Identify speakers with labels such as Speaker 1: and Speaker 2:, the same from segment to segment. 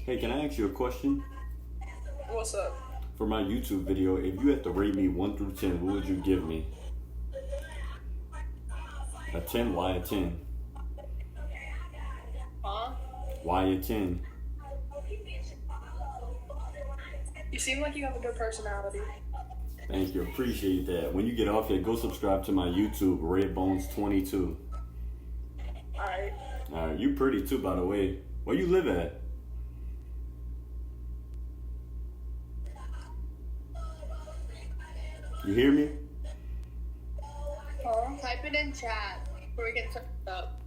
Speaker 1: Hey, can I ask you a question?
Speaker 2: What's up?
Speaker 1: For my YouTube video, if you had to rate me 1 through 10, what would you give me? A 10? Why a 10?
Speaker 2: Huh?
Speaker 1: Why a 10?
Speaker 2: You seem like you have a good personality.
Speaker 1: Thank you. Appreciate that. When you get off here, go subscribe to my YouTube, Redbones22.
Speaker 2: Alright.
Speaker 1: Alright, you pretty too, by the way. Where you live at? You hear me?
Speaker 2: Huh? Type it in chat before we get set up.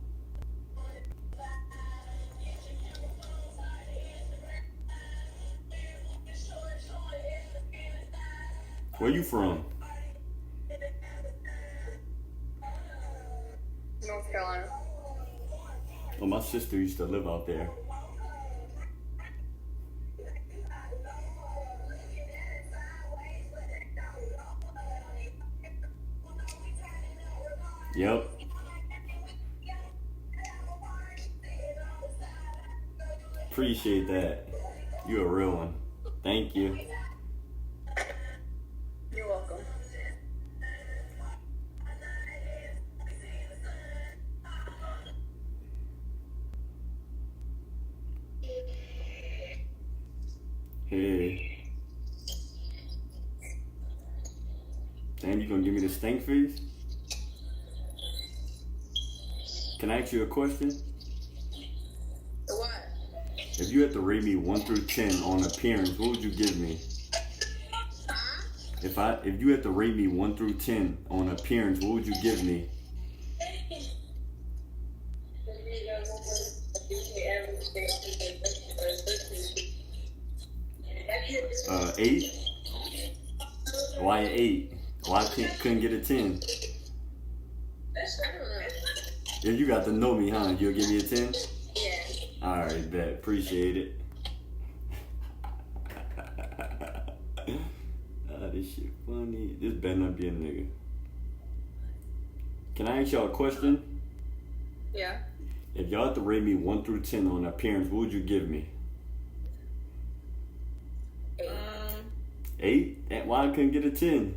Speaker 1: Where you from?
Speaker 2: North Carolina.
Speaker 1: Oh, my sister used to live out there. Yep. Appreciate that. You're a real one. Thank you.
Speaker 2: You're welcome.
Speaker 1: Hey. Damn, you gonna give me the stank face? Can I ask you a question?
Speaker 2: What?
Speaker 1: If you had to rate me 1 through 10 on appearance, what would you give me? If you had to rate me 1 through 10 on appearance, what would you give me? 8? Why 8? Why couldn't get a 10? If you got to know me, huh? You'll give me a 10?
Speaker 2: Yeah.
Speaker 1: Alright, bet. Appreciate it. This shit funny. This better not be a nigga. Can I ask y'all a question?
Speaker 2: Yeah.
Speaker 1: If y'all had to rate me 1 through 10 on appearance, what would you give me? 8? And why I couldn't get a 10?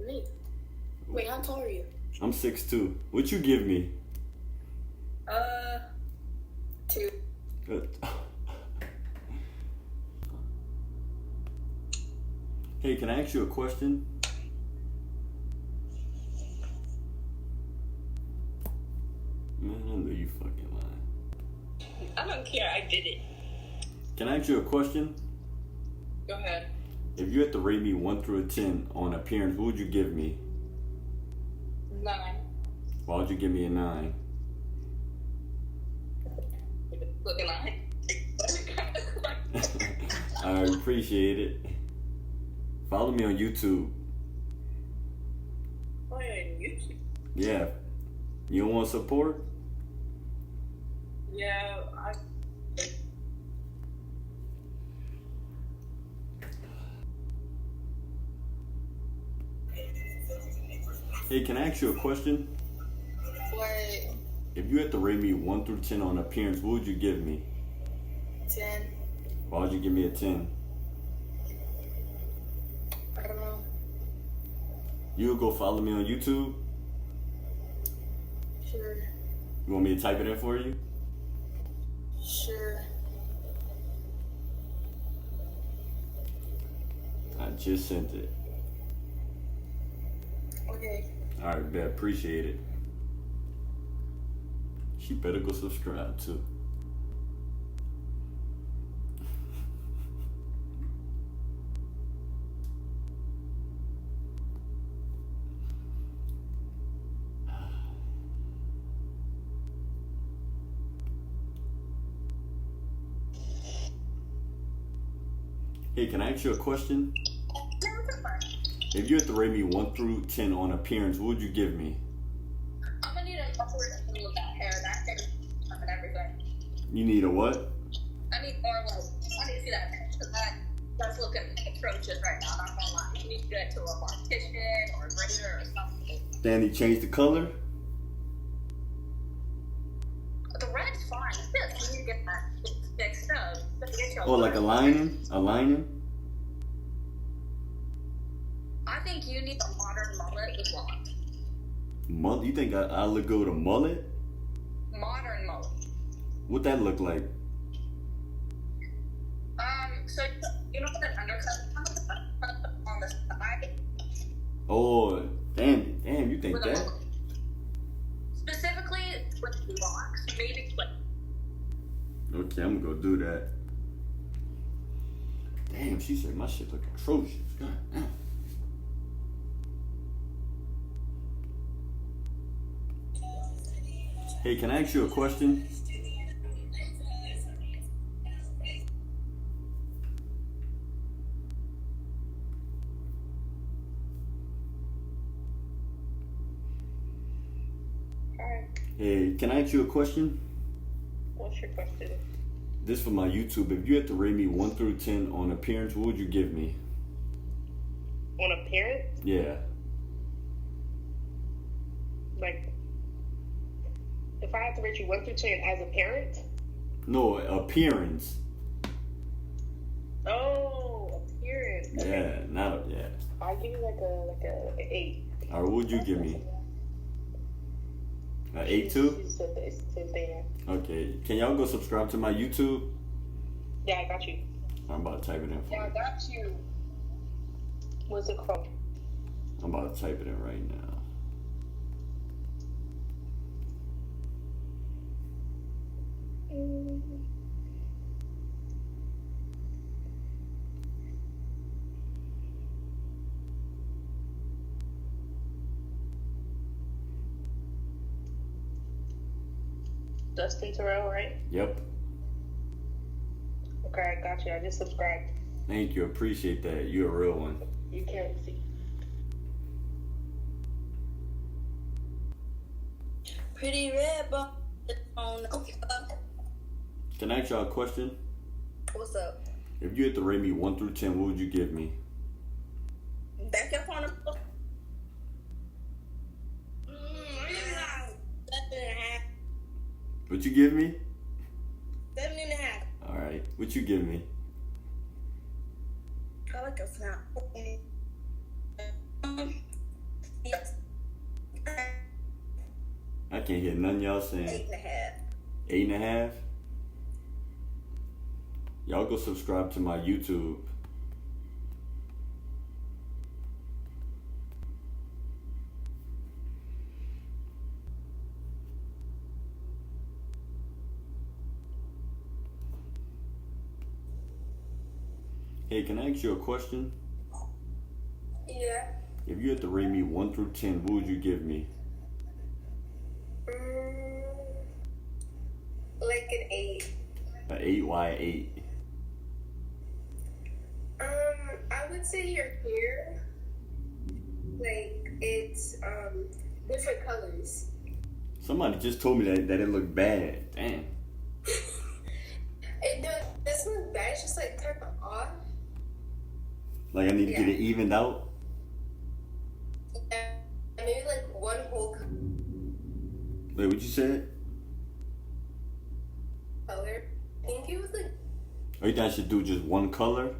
Speaker 2: Me. Wait, how tall are you?
Speaker 1: I'm 6'2". What you give me?
Speaker 2: 2.
Speaker 1: Hey, can I ask you a question? Man, I know you fucking lying.
Speaker 2: I don't care, I did it.
Speaker 1: Can I ask you a question?
Speaker 2: Go ahead.
Speaker 1: If you had to rate me 1 through a 10 on appearance, what would you give me?
Speaker 2: 9.
Speaker 1: Why would you give me a 9?
Speaker 2: Looking like.
Speaker 1: I appreciate it. Follow me on YouTube.
Speaker 2: Oh, yeah, YouTube.
Speaker 1: Yeah. You don't want support?
Speaker 2: Yeah,
Speaker 1: Hey, can I ask you a question?
Speaker 2: What?
Speaker 1: If you had to rate me 1 through 10 on appearance, what would you give me?
Speaker 2: 10.
Speaker 1: Why would you give me a 10?
Speaker 2: I don't know.
Speaker 1: You would go follow me on YouTube?
Speaker 2: Sure.
Speaker 1: You want me to type it in for you?
Speaker 2: Sure.
Speaker 1: I just sent it.
Speaker 2: Okay.
Speaker 1: Alright, bet. Appreciate it. She better go subscribe too. Hey, can I ask you a question? If you had to rate me 1 through 10 on appearance, what would you give me?
Speaker 2: I'm gonna need a upward with that hair, that hair, and everything.
Speaker 1: You need a what?
Speaker 2: I need more like, I need to see that hair, because that's looking atrocious right now, not gonna lie. You need to get to a mortician or a braider or something.
Speaker 1: Danny changed the color?
Speaker 2: The red's get your
Speaker 1: Oh, like a lining? A lining?
Speaker 2: I think you need a modern mullet with locks.
Speaker 1: You think I look good with a mullet?
Speaker 2: Modern mullet.
Speaker 1: What that look like?
Speaker 2: So you know what an undercut on the side?
Speaker 1: Oh, damn, you think
Speaker 2: With a
Speaker 1: that?
Speaker 2: mullet. Specifically with locks, maybe split.
Speaker 1: Okay, I'm gonna go do that. Damn, she said my shit look atrocious. God damn. Hey, can I ask you a question?
Speaker 2: Alright.
Speaker 1: Hey, can I ask you a question?
Speaker 2: What's your question?
Speaker 1: This for my YouTube. If you had to rate me 1 through 10 on appearance, what would you give me?
Speaker 2: On appearance?
Speaker 1: Yeah.
Speaker 2: Like, if I had to rate you 1 through 10 as a parent?
Speaker 1: No, appearance.
Speaker 2: Oh, appearance.
Speaker 1: Yeah,
Speaker 2: Okay.
Speaker 1: yeah.
Speaker 2: I'll give you like a 8.
Speaker 1: All right, what would you give me? An 8 too?
Speaker 2: It's the same thing.
Speaker 1: Okay. Can y'all go subscribe to my YouTube?
Speaker 2: Yeah, I got you.
Speaker 1: I'm about to type it in for
Speaker 2: Yeah, I
Speaker 1: you.
Speaker 2: got you. What's it called?
Speaker 1: I'm about to type it in right now.
Speaker 2: Dustin Terrell, right?
Speaker 1: Yep.
Speaker 2: Okay, I got you. I just subscribed.
Speaker 1: Thank you. Appreciate that. You're a real one.
Speaker 2: You can't see.
Speaker 3: Pretty red bone.
Speaker 1: Can I ask y'all a question?
Speaker 3: What's up?
Speaker 1: If you had to rate me 1 through 10, what would you give me?
Speaker 3: Back up on the. 7.5.
Speaker 1: What you give me?
Speaker 3: 7.5.
Speaker 1: All right. What you give me?
Speaker 3: I like a snap. Yes.
Speaker 1: I can't hear none of y'all saying.
Speaker 3: 8.5.
Speaker 1: 8.5? Y'all go subscribe to my YouTube. Hey, can I ask you a question?
Speaker 3: Yeah.
Speaker 1: If you had to rate me 1 through 10, what would you give me?
Speaker 3: Like an 8.
Speaker 1: An 8? Why 8?
Speaker 3: I would say your hair, like it's different colors.
Speaker 1: Somebody just told me that it looked bad. Damn.
Speaker 3: It doesn't look bad. It's just like kind of off.
Speaker 1: Like I need to get it evened out.
Speaker 3: Yeah. Maybe like one whole
Speaker 1: Wait, what you said?
Speaker 3: color. I think it was like.
Speaker 1: Or you think I should do just one color?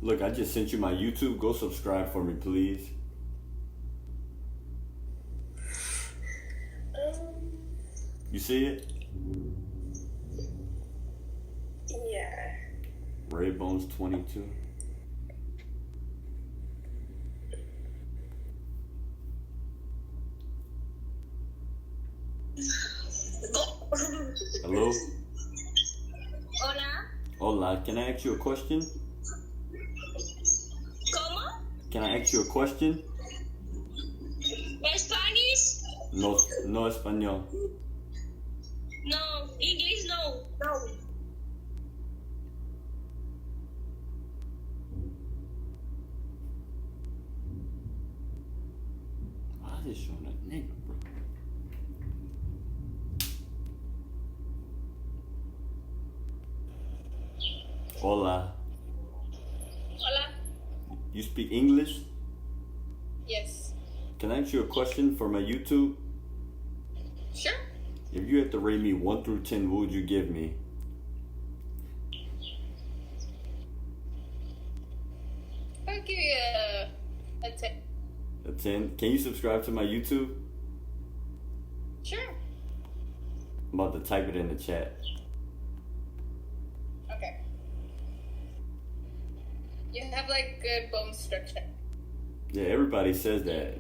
Speaker 1: Look, I just sent you my YouTube. Go subscribe for me, please. You see it?
Speaker 3: Yeah.
Speaker 1: Redbones 22. Hello?
Speaker 3: Hola.
Speaker 1: Hola, can I ask you a question?
Speaker 3: ¿Cómo?
Speaker 1: Can I ask you a question?
Speaker 3: Spanish?
Speaker 1: No, no español.
Speaker 3: No. English? No. No.
Speaker 1: Why is it showing that nigga, bro? Hola.
Speaker 3: Hola.
Speaker 1: You speak English?
Speaker 3: Yes.
Speaker 1: Can I ask you a question for my YouTube?
Speaker 3: Sure.
Speaker 1: If you had to rate me 1 through 10, what would you give me?
Speaker 2: I'll give you a 10.
Speaker 1: A 10? Can you subscribe to my YouTube?
Speaker 2: Sure.
Speaker 1: I'm about to type it in the chat.
Speaker 2: Okay. You have like good bone structure.
Speaker 1: Yeah, everybody says that.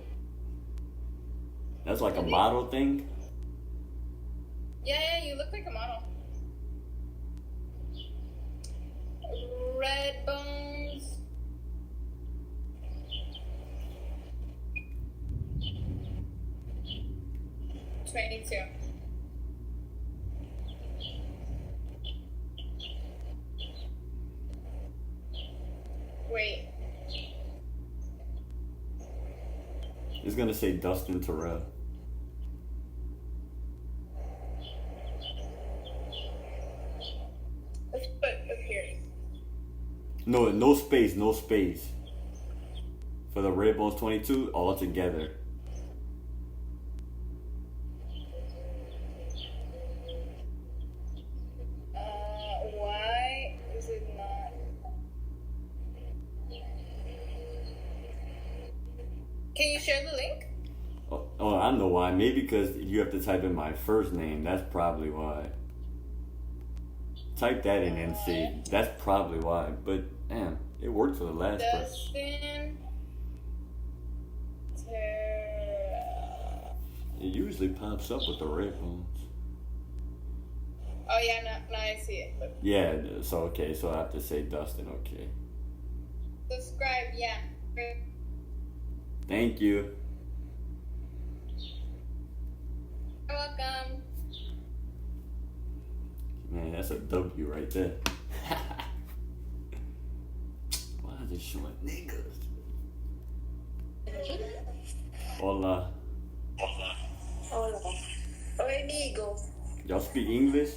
Speaker 1: That's like a model thing.
Speaker 2: Yeah, you look like a model. Red bones. $22. Wait.
Speaker 1: It's gonna say Dustin Terrell.
Speaker 2: Let's put up here.
Speaker 1: No space, no space. For the red bones 22, all together.
Speaker 2: Why is it not? Can you share the link?
Speaker 1: Oh, I know why. Maybe because you have to type in my first name. That's probably why. Type that in and see. That's probably why. But damn, it worked for the last person.
Speaker 2: Dustin.
Speaker 1: It usually pops up with the red bones.
Speaker 2: Oh yeah, now I see it. Look.
Speaker 1: Yeah, so okay, so I have to say Dustin, okay.
Speaker 2: Subscribe, yeah.
Speaker 1: Thank you.
Speaker 2: You're welcome.
Speaker 1: Man, that's a W right there. Why is it showing niggas? Hola.
Speaker 3: Hola. Oi, amigo.
Speaker 1: Y'all speak English?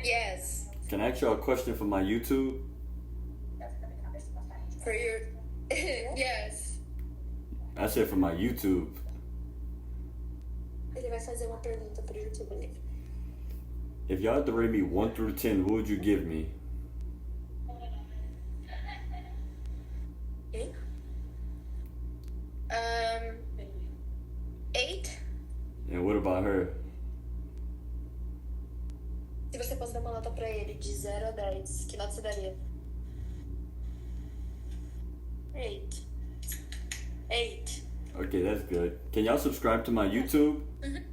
Speaker 2: Yes.
Speaker 1: Can I ask y'all a question for my YouTube?
Speaker 2: For your yes.
Speaker 1: I said for my YouTube.
Speaker 3: Ele vai fazer uma pergunta pro YouTube dele.
Speaker 1: If y'all had to rate me 1 through 10, what would you give me?
Speaker 3: Hein?
Speaker 2: 8.
Speaker 1: And what about her?
Speaker 3: Se você fosse dar uma nota pra ele de 0 a 10, que nota você daria? 8. 8.
Speaker 1: Okay, that's good. Can y'all subscribe to my YouTube?
Speaker 3: Mhm.